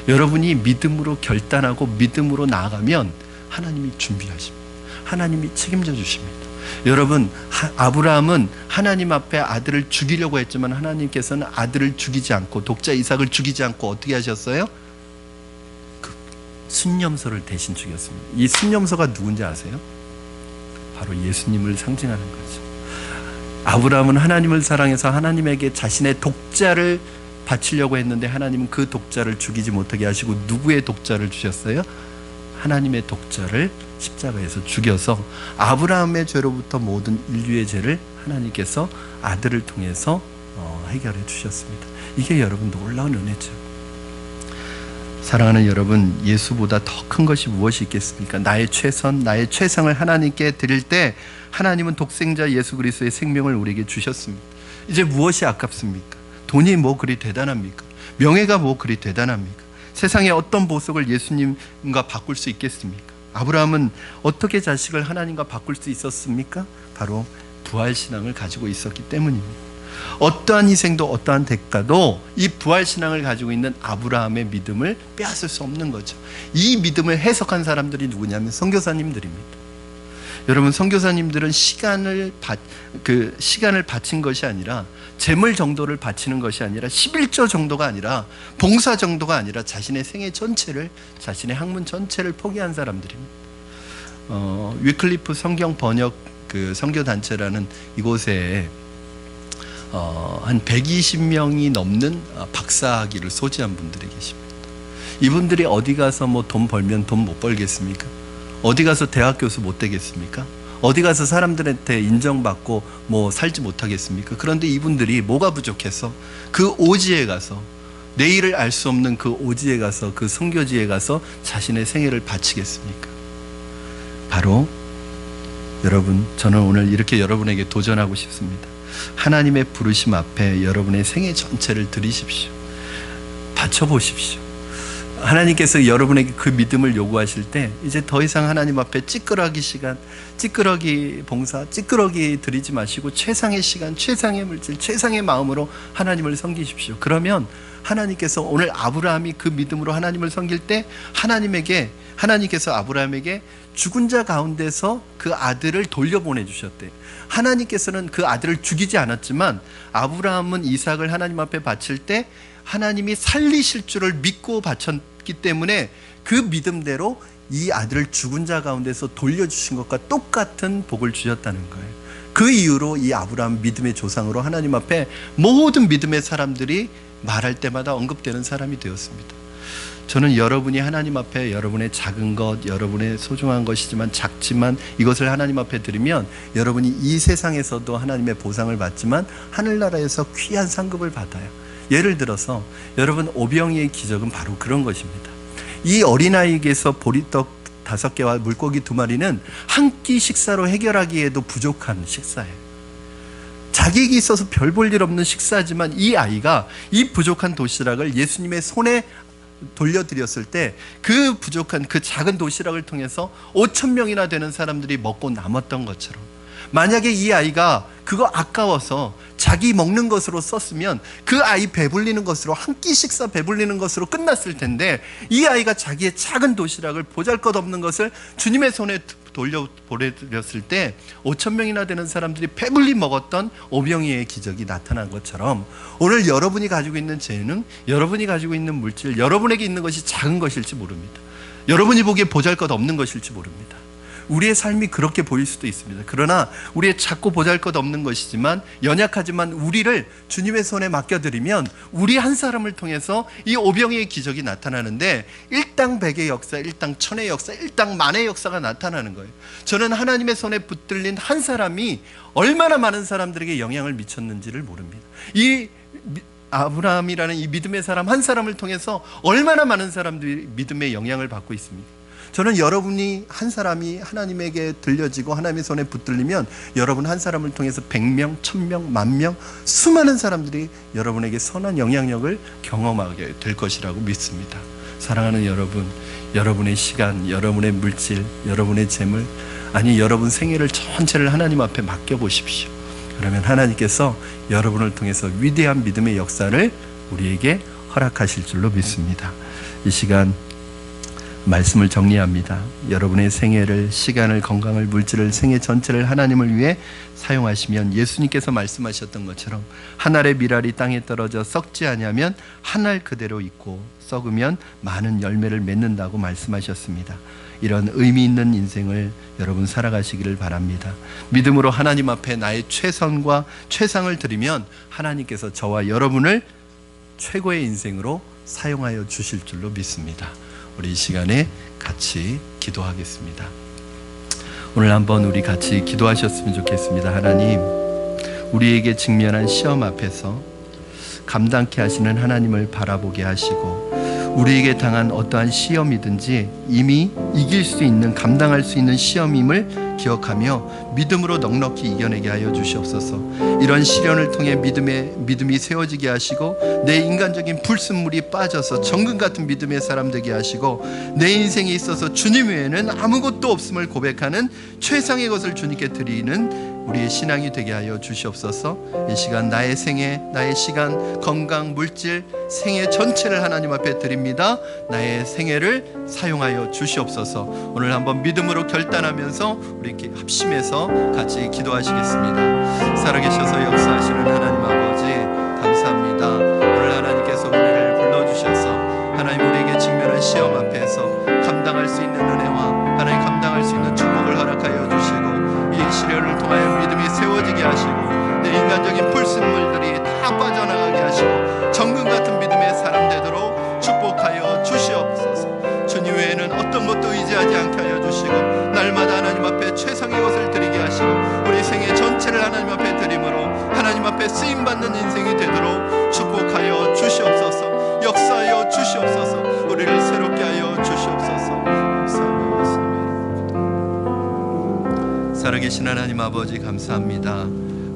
여러분이 믿음으로 결단하고 믿음으로 나아가면 하나님이 준비하십니다. 하나님이 책임져 주십니다. 여러분, 아브라함은 하나님 앞에 아들을 죽이려고 했지만 하나님께서는 아들을 죽이지 않고 독자 이삭을 죽이지 않고 어떻게 하셨어요? 그 순념소를 대신 죽였습니다. 이 순념소가 누군지 아세요? 바로 예수님을 상징하는 거죠. 아브라함은 하나님을 사랑해서 하나님에게 자신의 독자를 바치려고 했는데 하나님은 그 독자를 죽이지 못하게 하시고 누구의 독자를 주셨어요? 하나님의 독자를 십자가에서 죽여서 아브라함의 죄로부터 모든 인류의 죄를 하나님께서 아들을 통해서 해결해 주셨습니다. 이게 여러분 놀라운 은혜죠. 사랑하는 여러분, 예수보다 더 큰 것이 무엇이 있겠습니까? 나의 최선, 나의 최상을 하나님께 드릴 때 하나님은 독생자 예수 그리스도의 생명을 우리에게 주셨습니다. 이제 무엇이 아깝습니까? 돈이 뭐 그리 대단합니까? 명예가 뭐 그리 대단합니까? 세상의 어떤 보석을 예수님과 바꿀 수 있겠습니까? 아브라함은 어떻게 자식을 하나님과 바꿀 수 있었습니까? 바로 부활신앙을 가지고 있었기 때문입니다. 어떠한 희생도 어떠한 대가도 이 부활신앙을 가지고 있는 아브라함의 믿음을 빼앗을 수 없는 거죠. 이 믿음을 해석한 사람들이 누구냐면 선교사님들입니다. 여러분, 선교사님들은 시간을 바친 것이 아니라, 재물 정도를 바치는 것이 아니라, 11조 정도가 아니라, 봉사 정도가 아니라 자신의 생애 전체를, 자신의 학문 전체를 포기한 사람들입니다. 위클리프 성경 번역 선교단체라는 이곳에 한 120명이 넘는 박사학위를 소지한 분들이 계십니다. 이분들이 어디 가서 뭐 돈 벌면 돈 못 벌겠습니까? 어디 가서 대학 교수 못 되겠습니까? 어디 가서 사람들한테 인정받고 뭐 살지 못하겠습니까? 그런데 이분들이 뭐가 부족해서 그 오지에 가서, 내일을 알 수 없는 그 오지에 가서, 그 선교지에 가서 자신의 생애를 바치겠습니까? 바로 여러분, 저는 오늘 이렇게 여러분에게 도전하고 싶습니다. 하나님의 부르심 앞에 여러분의 생애 전체를 드리십시오. 바쳐보십시오. 하나님께서 여러분에게 그 믿음을 요구하실 때 이제 더 이상 하나님 앞에 찌끄러기 시간, 찌끄러기 봉사, 찌끄러기 드리지 마시고 최상의 시간, 최상의 물질, 최상의 마음으로 하나님을 섬기십시오. 그러면 하나님께서 오늘 아브라함이 그 믿음으로 하나님을 섬길 때 하나님께서 아브라함에게 죽은 자 가운데서 그 아들을 돌려보내 주셨대요. 하나님께서는 그 아들을 죽이지 않았지만 아브라함은 이삭을 하나님 앞에 바칠 때 하나님이 살리실 줄을 믿고 바쳤기 때문에 그 믿음대로 이 아들을 죽은 자 가운데서 돌려주신 것과 똑같은 복을 주셨다는 거예요. 그 이후로 이 아브라함 믿음의 조상으로 하나님 앞에 모든 믿음의 사람들이 말할 때마다 언급되는 사람이 되었습니다. 저는 여러분이 하나님 앞에 여러분의 작은 것, 여러분의 소중한 것이지만 작지만 이것을 하나님 앞에 드리면 여러분이 이 세상에서도 하나님의 보상을 받지만 하늘나라에서 귀한 상급을 받아요. 예를 들어서 여러분, 오병이의 기적은 바로 그런 것입니다. 이 어린아이에게서 보리떡 5개와 물고기 2마리는 한 끼 식사로 해결하기에도 부족한 식사예요. 자기에게 있어서 별 볼 일 없는 식사지만 이 아이가 이 부족한 도시락을 예수님의 손에 돌려드렸을 때 그 부족한 그 작은 도시락을 통해서 5,000명이나 되는 사람들이 먹고 남았던 것처럼, 만약에 이 아이가 그거 아까워서 자기 먹는 것으로 썼으면 그 아이 배불리는 것으로, 한 끼 식사 배불리는 것으로 끝났을 텐데, 이 아이가 자기의 작은 도시락을 보잘것없는 것을 주님의 손에 돌려 보내드렸을 때 5,000명이나 되는 사람들이 배불리 먹었던 오병이의 기적이 나타난 것처럼, 오늘 여러분이 가지고 있는 재능, 여러분이 가지고 있는 물질, 여러분에게 있는 것이 작은 것일지 모릅니다. 여러분이 보기에 보잘것없는 것일지 모릅니다. 우리의 삶이 그렇게 보일 수도 있습니다. 그러나 우리의 작고 보잘것없는 것이지만, 연약하지만 우리를 주님의 손에 맡겨드리면 우리 한 사람을 통해서 이 오병이의 기적이 나타나는데, 일당 백의 역사, 일당 천의 역사, 일당 만의 역사가 나타나는 거예요. 저는 하나님의 손에 붙들린 한 사람이 얼마나 많은 사람들에게 영향을 미쳤는지를 모릅니다. 이 아브라함이라는 이 믿음의 사람 한 사람을 통해서 얼마나 많은 사람들이 믿음의 영향을 받고 있습니까? 저는 여러분이 한 사람이 하나님에게 들려지고 하나님의 손에 붙들리면 여러분 한 사람을 통해서 100명, 1000명, 10,000명, 수많은 사람들이 여러분에게 선한 영향력을 경험하게 될 것이라고 믿습니다. 사랑하는 여러분, 여러분의 시간, 여러분의 물질, 여러분의 재물, 아니 여러분 생애를 전체를 하나님 앞에 맡겨보십시오. 그러면 하나님께서 여러분을 통해서 위대한 믿음의 역사를 우리에게 허락하실 줄로 믿습니다. 이 시간 말씀을 정리합니다. 여러분의 생애를, 시간을, 건강을, 물질을, 생애 전체를 하나님을 위해 사용하시면 예수님께서 말씀하셨던 것처럼 한 알의 밀알이 땅에 떨어져 썩지 아니하면 한 알 그대로 있고 썩으면 많은 열매를 맺는다고 말씀하셨습니다. 이런 의미 있는 인생을 여러분 살아가시기를 바랍니다. 믿음으로 하나님 앞에 나의 최선과 최상을 드리면 하나님께서 저와 여러분을 최고의 인생으로 사용하여 주실 줄로 믿습니다. 우리 이 시간에 같이 기도하겠습니다. 오늘 한번 우리 같이 기도하셨으면 좋겠습니다. 하나님, 우리에게 직면한 시험 앞에서 감당케 하시는 하나님을 바라보게 하시고 우리에게 당한 어떠한 시험이든지 이미 이길 수 있는, 감당할 수 있는 시험임을 기억하며 믿음으로 넉넉히 이겨내게 하여 주시옵소서. 이런 시련을 통해 믿음이 세워지게 하시고 내 인간적인 불순물이 빠져서 정금 같은 믿음의 사람 되게 하시고 내 인생에 있어서 주님 외에는 아무것도 없음을 고백하는 최상의 것을 주님께 드리는 우리의 신앙이 되게 하여 주시옵소서. 이 시간 나의 생애, 나의 시간, 건강, 물질, 생애 전체를 하나님 앞에 드립니다. 나의 생애를 사용하여 주시옵소서. 오늘 한번 믿음으로 결단하면서 우리 이렇게 합심해서 같이 기도하시겠습니다. 살아계셔서 역사하시는 하나님 아버지 감사합니다. 오늘 하나님께서 우리를 불러주셔서 하나님 우리에게 직면한 시험 앞에서 감당할 수 있는 은혜와 하나님 감당할 수 있는 축복을 허락하여 주시고 이 시련을 통하여 믿음이 세워지게 하시고 내 인간적인 불순물들이 다 빠져나가게 하시고 정금 같은 믿음의 사람 되도록 축복하여 주시옵소서. 주님 외에는 어떤 것도 의지하지 않게 하여 주시고 날마다 하나님 앞에 최상의 것을 드리게 하시고 우리 생애 전체를 하나님 앞에 드림으로 하나님 앞에 쓰임받는 인생이 되도록 축복하여 주시옵소서. 역사하여 주시옵소서. 우리를 새롭게 하여 주시옵소서. 살아계신 하나님 아버지 감사합니다.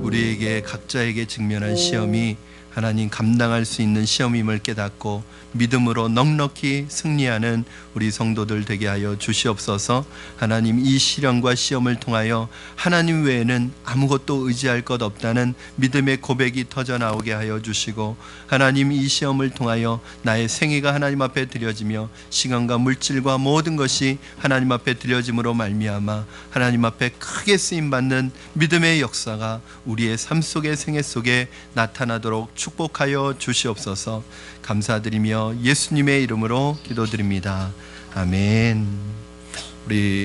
우리에게 각자에게 직면한 시험이 하나님 감당할 수 있는 시험임을 깨닫고 믿음으로 넉넉히 승리하는 우리 성도들 되게 하여 주시옵소서. 하나님 이 시련과 시험을 통하여 하나님 외에는 아무것도 의지할 것 없다는 믿음의 고백이 터져나오게 하여 주시고 하나님 이 시험을 통하여 나의 생애가 하나님 앞에 드려지며 시간과 물질과 모든 것이 하나님 앞에 드려짐으로 말미암아 하나님 앞에 크게 쓰임받는 믿음의 역사가 우리의 삶 속에 생애 속에 나타나도록 축복하여 주시옵소서. 감사드리며 예수님의 이름으로 기도드립니다. 아멘. 우리